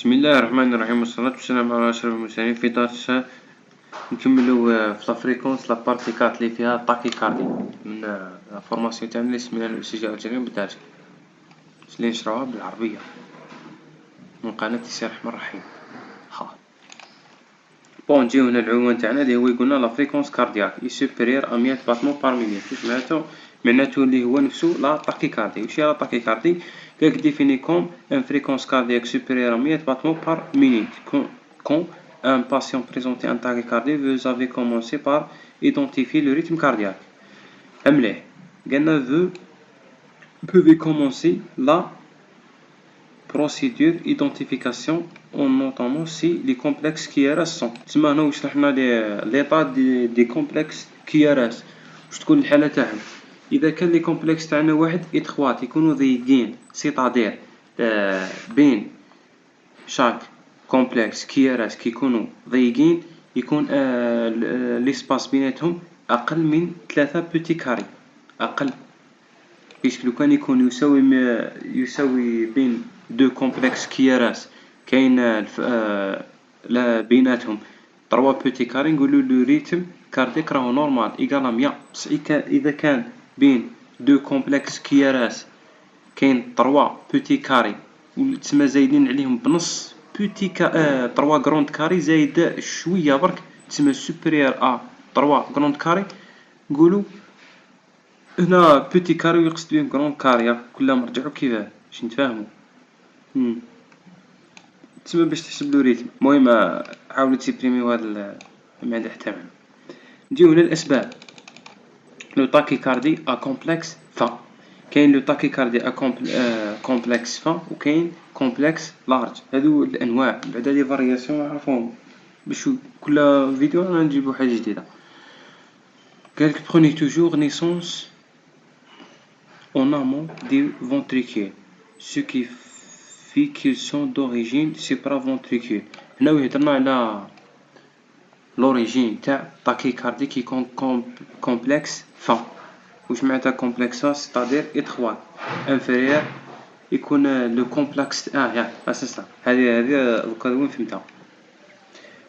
بسم الله الرحمن الرحيم والصلاة والسلام على أشرف المرسلين. في درس نكملو في لافريكونس لابارتي كات لي فيها طاكيكاردي من فورماسيون تاعنا لي سمينا الأكسجين الجريم بالدارجة لي نشراوها بالعربية من قناة السي الرحمن الرحيم. بون نجيو هنا العنوان تاعنا اللي هو يقولنا لافريكونس كاردياك اي سوبيريور ا 100 باتمون بار مينيت. واش معناتو اللي هو نفسو لا طاكيكاردي. واش هي لا طاكيكاردي؟ قالك ديفيني كوم ان فريكونس كاردياك سوبيريور ا 100 باتمون بار مينيت كون un patient présentait un tachycardie, vous avez commencé par identifier le rythme cardiaque. مليح قالنا vous pouvez commencer la procédure identification en notamment si les complexes KRS sont. تسمى هنا واش شرحنا ليطا دي كومبلكس KRS. واش تكون الحالة تاعهم؟ إذا كان لي كومبلكس تاعنا واحد إتخوات يكونوا ضيقين سيتادير بين شاك كومبلكس KRS كيكونوا ضيقين يكون ليسباس بيناتهم أقل من 3 بوتي كاري. أقل بيسك لو كان يكون يساوي بين دو كومبلكس كيراس كاين لا بيناتهم 3 بوتي كاري نقولوا لو ريتم كارديك راهو نورمال ايكالا 100. بصح اذا كان بين دو كومبلكس كيراس كاين 3 بوتي كاري تسمى زايدين عليهم بنص بوتي 3 غروند كاري زايد شويه برك تسمى سوبيريور ا 3 غروند كاري نقولوا هنا بوتي كاري يقصد بهم غرون كاري. كلها مرجعو كيفاه باش نتفاهمو. تسمى باش تحسب لو ريتم. المهم حاولوا تسيبريميو هذا ما عنده حتى معنى. نجيو هنا الاسباب. لو طاكيكاردي ا كومبلكس فا. كاين لو طاكيكاردي ا كومبلكس فا وكاين كومبلكس لارج. هادو الانواع بعدا لي فارياسيون نعرفوهم باش كل فيديو رانا نجيبو حاجه جديده. قالك prenez toujours naissance en amont des ventricules, ce qui fait qu'ils sont d'origine supraventricule. هنا يهضرنا على l'origine تاع tachycardie qui complexe فا. واش معناتها complexe فا؟ c'est-à-dire étroit inférieur يكون لو كومبلكس اساسا هذه دوكا وين فهمتها.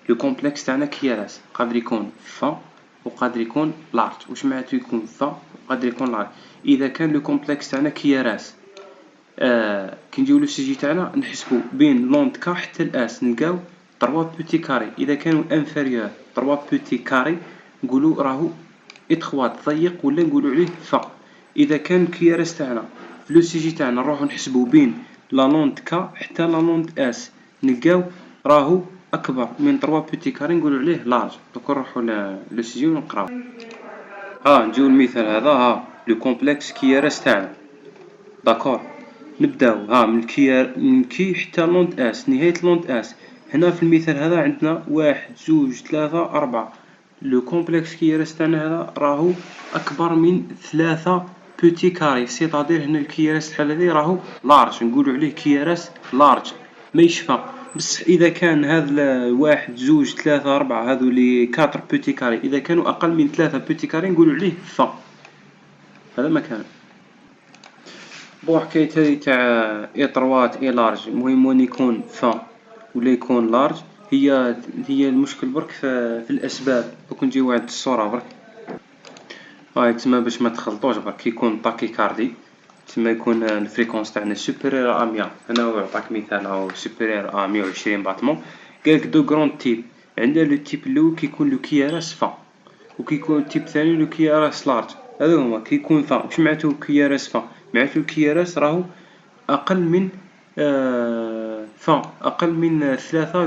لو كومبلكس تاعنا كيراس قادر يكون فا وقادر يكون لارج. واش معناتو يكون فا وقادر يكون لارج؟ اذا كان لو كومبلكس تاعنا كيراس كي نجيو لو سيجي تاعنا نحسبو بين لوند كا حتى الاس نلقاو 3 بوتي كاري. اذا كانوا انفيريور 3 بوتي كاري نقولوا راهو اتخوات ضيق ولا نقولوا عليه فا. اذا كان كيراس تاعنا في لو سيجي تاعنا نروحو نحسبو بين لا لوند كا حتى لا لوند اس نلقاو راهو اكبر من 3 بوتي كاري نقولوا عليه لارج. دوك نروحو لو سيجي ونقراو. نجيو المثال هذا. لو كومبلكس كيراس تاعنا داكور. نبداو من كي حتى لوند اس نهاية لوند اس. هنا في المثال هذا عندنا 1 2 3 4. لو كومبلكس كيراس تاعنا هذا راهو اكبر من 3 بوتي كاري سيتادير هنا الكيراس الحال هذه راهو لارج نقولوا عليه كيراس لارج ما يشفى. بصح اذا كان هذا 1 2 3 4 هذو لي 4 بوتي كاري اذا كانوا اقل من 3 بوتي كاري نقولوا عليه فا. هذا مكان بون حكاية هذه تاع اي طروات اي لارج. المهم وين يكون فا ولا يكون لارج هي المشكل برك في الاسباب. دوك نجيو واحد الصورة برك تسمى باش ما تخلطوش برك. كي يكون طاكيكاردي تسمى يكون الفريكونس تاعنا سوبيريور ا 100. هنا هو يعطيك مثال او سوبيريور ا 120 باتمون. قالك دو غروند تيب. عندنا لو تيب الاول كيكون لو كيراس فا وكيكون التيب الثاني لو كيراس لارج. هذا هما كيكون فا. واش معناتو كيراس فا؟ معناتو الكيراس راهو اقل من فا اقل من 3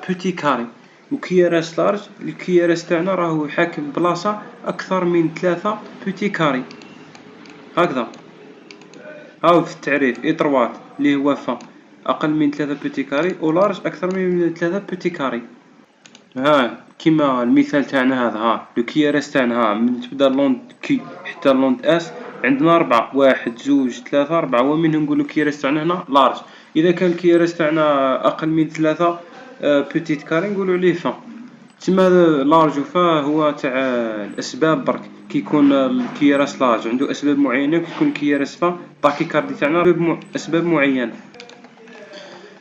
بوتي كاري. وكيراس لارج الكيراس تاعنا راهو حاكم بلاصه اكثر من 3 بوتي كاري. هكذا في التعريف اطروات اللي هو فا اقل من 3 بوتي كاري ولارج اكثر من 3 بوتي كاري. كيما المثال تاعنا هذا. لو كيراس تاعنا من تبدا لوند كي حتى لوند اس عندنا 4 1 2 3 4 ومنهم نقولوا كيراس تاعنا هنا لارج. اذا كان كيراس تاعنا اقل من 3 بوتيت كاري نقولوا عليه فا. تسمى لارج وفا هو تاع الاسباب برك. كي يكون الكيراس لارج عنده اسباب معينه كي يكون كيراس فا طاكيكاردي تاعنا اسباب معينه.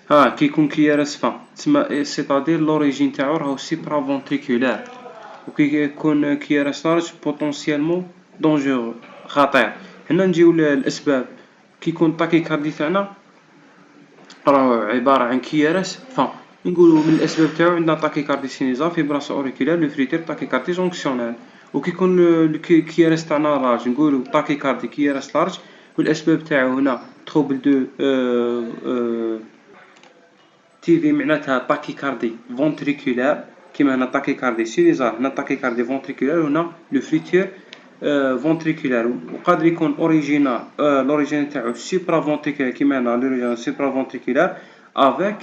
كيكون كيارس فان تسمى سيتادير لوريجين تاعو راهو سيبرا فونتريكولار، وكي يكون كيارس لارج بوتونسيالمون دونجورو خطير. هنا نجيو للأسباب. كيكون الطاكيكاردي تاعنا راهو عبارة عن كيارس فان، نقولو من الأسباب تاعو عندنا طاكيكاردي سينيزال، فيبراسيون أوريكولار، لو فريتير، طاكيكاردي جونكسيونال. وكيكون الكيارس تاعنا لارج نقولو طاكيكاردي كيارس لارج، والأسباب تاعو هنا تروبل دو تيفي معناتها طاكيكاردي فونتريكولار، كيما هنا طاكيكاردي سينيزال، هنا طاكيكاردي فونتريكولار، وهنا لو فريتير فونتريكولار. وقادر يكون اوريجينال لوريجين تاعو سوبرا فونتريكولار كيما هنا لوريجين سوبرا فونتريكولار افيك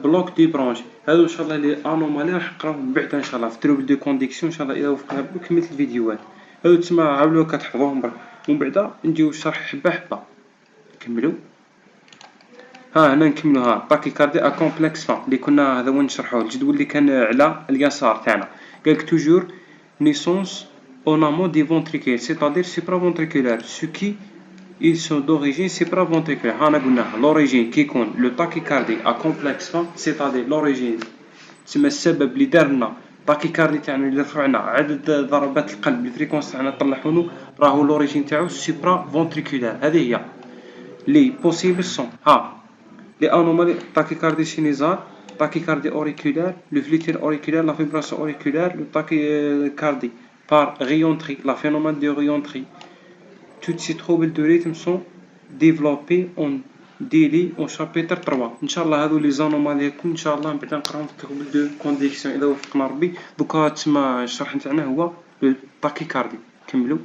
بلوك دي برونش. هادو ان شاء الله لي انومالي راح نقراوهم من بعد ان شاء الله في تروبل دو كونديكسيون ان شاء الله. اذا وفقنا بكملة الفيديوهات هادو تسمى عاولوا كتحفظوهم برك، ومن بعد نديو الشرح حبه حبه. نكملوا. هنا نكملوا. طاكيكاردي ا كومبلكس فان اللي كنا هذا وين نشرحوه، الجدول اللي كان على اليسار تاعنا. قالك توجور نيسونس en amont des ventricules, c'est-à-dire supraventriculaire, ce qui ils sont d'origine supraventriculaire. هنا قلنا l'origine كيكون le tachycardie à complexe fin, c'est-à-dire l'origine تسمى السبب اللي دار لنا الطاكيكاردي تاعنا، اللي رفعنا عدد ضربات القلب، الفريكونس تاعنا طلعونو، راهو l'origine تاعو supraventriculaire. هذه هي لي بوسيبل سون les anomalies tachycardie sinusale, tachycardie auriculaire, le flûter auriculaire, la vibration auriculaire, le tachycardie par rayonnerie, la phénomène de rayonnerie. Tous ces troubles de rythme sont développés en délit au chapitre 3. Inch'Allah هذو لي زانومالي كون ان شاء الله نبدا نقراهم في trouble de conduction اذا وفقنا ربي. دوكا تسمى الشرح نتاعنا هو التاكيكاردي. كملوا.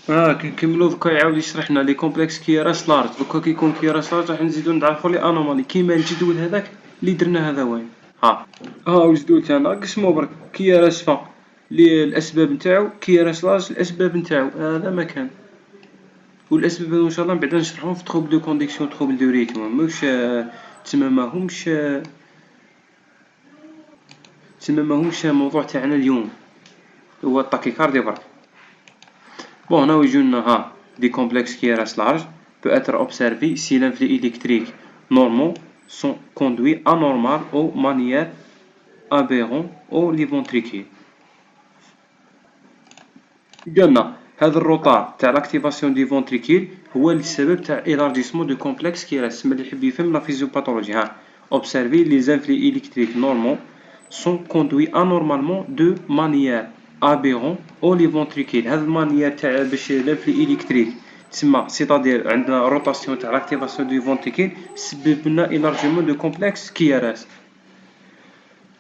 كنكملو. دوكا يعاود يشرح لنا لي كومبلكس كيراس لارج. دوكا كيكون كيراس لارج راح نزيدو نعرفو لي انومالي كيما الجدول هذاك اللي درنا هذا وين. الجدول تاعنا قسمو برك كيراس فان لي الاسباب نتاعو، كيراس لارج الاسباب نتاعو، هذا مكان. والاسباب هذو ان شاء الله بعدا نشرحهم في تروبل دو كونديكسيون، تروبل دو ريتم، مش تسمى ماهمش موضوع تاعنا اليوم، هو الطاكيكاردي برك. Bon, هنا يجونا des complexes qui restent larges peut être observé si l'influx électrique normaux sont conduits anormal ou manière aberrant ou les ventricules. قلنا هذا الروتار تاع لاكتيفاسيون دي فونتريكيل هو السبب تاع élargissement de complexe qui reste. اللي يحب يفهم لا physiopathologie observer les influx électriques normaux sont conduits anormalement de manière aberrant او لي فونتريكيل. هاد المانيير تاع باش لانفلي الكتريك تسمى سيتادير عندنا روتاسيون تاع لاكتيفاسيون دو فونتريكيل سبب لنا إلارجيمون دو كومبلكس كيراس.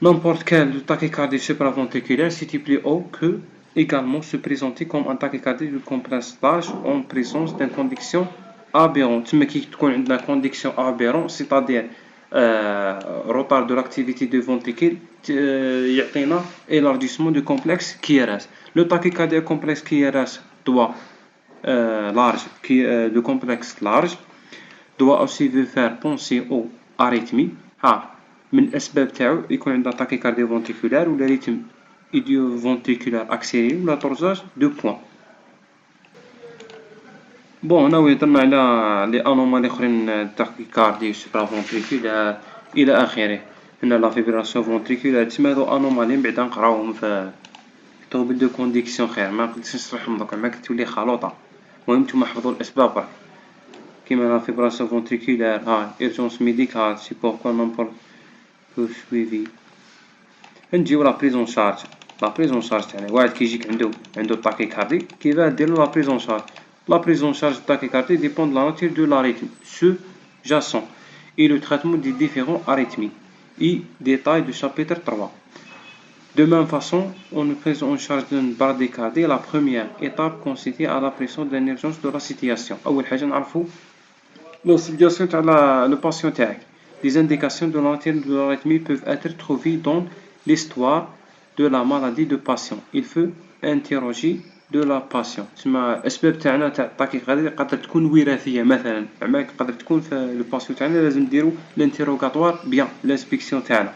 N'importe quel tachycardie supraventriculaire multiplie au que également se présenter comme un tachycardie de complexe large en présence d'une conduction aberrante. تسمى كي تكون عندنا conduction aberrante c'est-à-dire retard de l'activité du ventricule يعطينا élargissement du complexe KRS. Le tachycardie complexe KRS doit le complexe large doit aussi faire penser aux arythmies. من الأسباب تاعو يكون عندنا tachycardie ventriculaire ولا rythme idioventriculaire accéléré ولا torsion de point. بون هنا ويهضرنا على لي انومالي اخرين تاكيكاردي سوبرافونتريكولار الى اخره. هنا لا فيبراسيون فونتريكولار تسمى هادو انومالي من بعد نقراوهم في طوبل دو كونديكسيون خير، ما قدرتش نشرحهم دوكا ما كتولي خلوطه. المهم نتوما حفظوا الاسباب برك كيما لا فيبراسيون فونتريكولار ايرجونس ميديكال سي بوركوا نون بور سويفي. نجيو لا بريزون شارج. لا بريزون شارج تاعنا واحد كيجيك عنده طاكيكاردي كيفاه ديرلو لا بريزون شارج. La prise en charge de tachycardie dépend de la nature de l'arythme sous-jacent et le traitement des différents arythmies et détails du chapitre 3. De même façon, on prise en charge d'une bradycardie. La première étape consiste à la pression de l'émergence de la situation. أول حاجة نعرفو la situation تاع le patient تاعك. Les indications de la nature de l'arythmie peuvent être trouvées dans l'histoire de la maladie du patient. Il faut interroger de la passion. تسمى الأسباب تاعنا تاع الطاكيكاردي قادر تكون وراثية مثلا، زعما قادر تكون في لو باسيون تاعنا لازم نديرو لانتيروغاتوار بيان لانسبيكسيون تاعنا.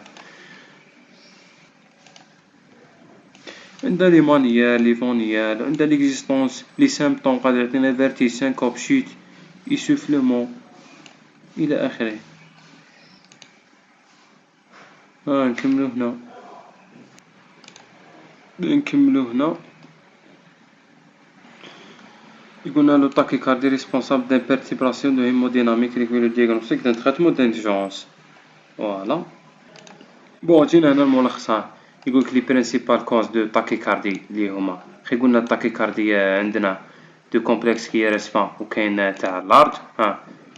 عندنا لي مانيير لي فونيير، عندنا ليكزيستونس لي سيمبتوم قادر يعطينا فيرتيج سانكوب شوت إسوفلمون إلى آخره. نكملو هنا. يقولنا لو tachycardie responsable d'une perturbation de hémodynamique régulière le diagnostic d'un traitement d'urgence. فوالا بون جينا هنا الملخص. يقولك لي برينسيبال كوز دو tachycardie لي هما قلنا التاكيكاردي عندنا دو كومبلكس كي ريسبان وكاين تاع لارج.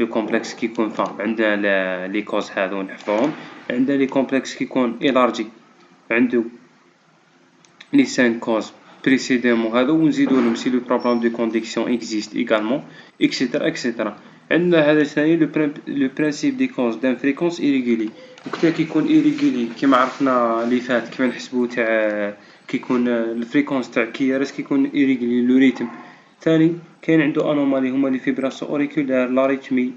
لو كومبلكس كي يكون فان عندنا لي كوز هادو نحفظوهم. عندنا لي كومبلكس كي يكون إلارجي عندو لي 5 كوز بريسيديمون هادو ونزيدولهم سي لو بروبليم دو كونديكسيون اكزيست ايغالمون اكسيتيرا اكسيتيرا. عندنا هذا الثاني لو برانسيب دي كوز دان فريكونس إيريغولي. وقتها كيكون إيريغولي كيما عرفنا لي فات كيما نحسبو تاع كيكون الفريكونس تاع كيارس كيكون إيريغولي لو ريتم. ثاني كاين عندو انومالي هما لي فيبراسيون اوريكولار لاريتمي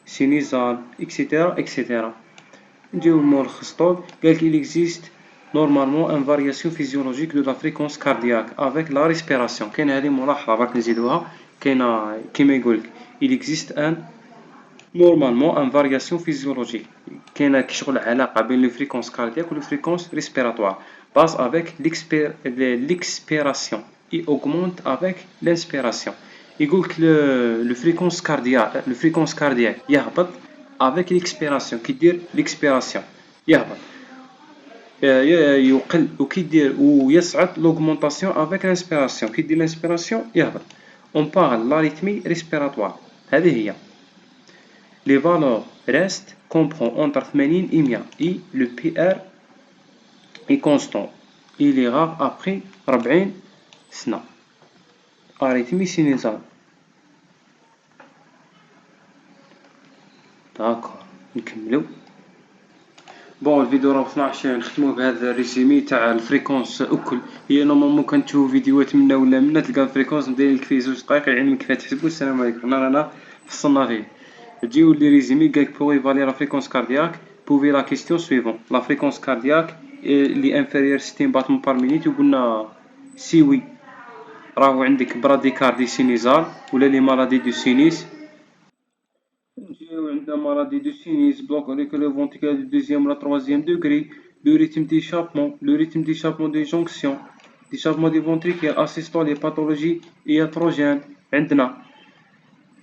سينيزال اكسيتيرا اكسيتيرا. نجيو الملخص طول. قالك il existe normalement une variation physiologique de la fréquence cardiaque avec la respiration. كاين هذه ملاحظة برك نزيدوها. كاينة كيما يقولك il existe normalement une variation physiologique. كاينة كشغل علاقة بين لو فريكونس كاردياك و لو فريكونس ريسبيراتوار passe avec l'expiration et augmente avec l'inspiration. يقولك لو فريكونس كاردياك يهبط avec l'expiration. كي دير l'expiration يهبط يقل وكي دير ويصعد l'augmentation avec l'inspiration. كي دير l'inspiration يهبط. on parle l'arythmie respiratoire. هذه هي. les valeurs restent comprend entre 80 et 100 et le PR est constant. il est rare après 40 سنة. arythmie sinusale. داكور نكملو. بون الفيديو راه 12 نختموه بهذا الريزومي تاع الفريكونس اكل. هي نورمالمون كان تشوفوا فيديوهات منا ولا منا تلقى الفريكونس مدايرين لك فيه 2 دقائق يعلمك كيفاش تحسبوا. السلام عليكم. رانا فصلنا فيه. تجيو لي ريزومي قالك بو ايفالي لا فريكونس كاردياك بوفي لا كيستيون سويفون. لا فريكونس كاردياك لي انفيريور 60 باتمون بار مينيت. وقلنا سي وي راهو عندك براديكاردي سينيزال ولا لي مالادي دو سينيس. نجيو عندنا مالادي دو سينيس بلوك avec le ventricule du deuxième ou la troisième degré. le rythme d'échappement des jonctions d'échappement des ventricules assistant les pathologies iatrogènes. عندنا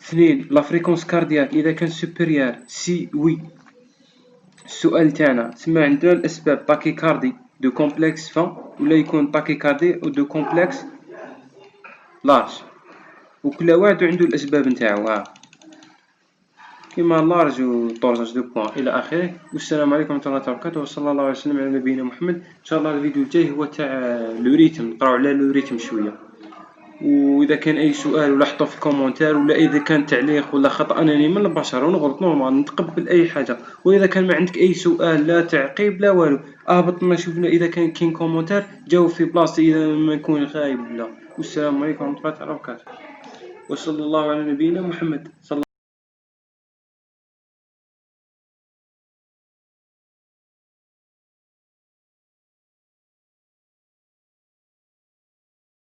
اثنين لا فريكونس كاردياك اذا كان سوبيريور سي وي. السؤال تاعنا تسمى عندنا الاسباب تاكيكاردي دو كومبلكس فان ولا يكون تاكيكاردي دو كومبلكس لارج. وكل واحد عنده الاسباب نتاعو كيما لارج و طورجاج دو بوان الى اخره. والسلام عليكم ورحمه الله وبركاته وصلى الله وسلم على نبينا محمد. ان شاء الله الفيديو الجاي هو تاع لو ريتم. نقراو على لو ريتم شويه. واذا كان اي سؤال ولا حطوه في الكومونتير ولا اذا كان تعليق ولا خطا انني من البشر ونغلط نورمال نتقبل اي حاجه. واذا كان ما عندك اي سؤال لا تعقيب لا والو اهبط لنا شوفنا اذا كاين كومونتير جاوب في بلاصتي اذا ما نكون غايب ولا. والسلام عليكم ورحمه الله وبركاته وصلى الله على نبينا محمد.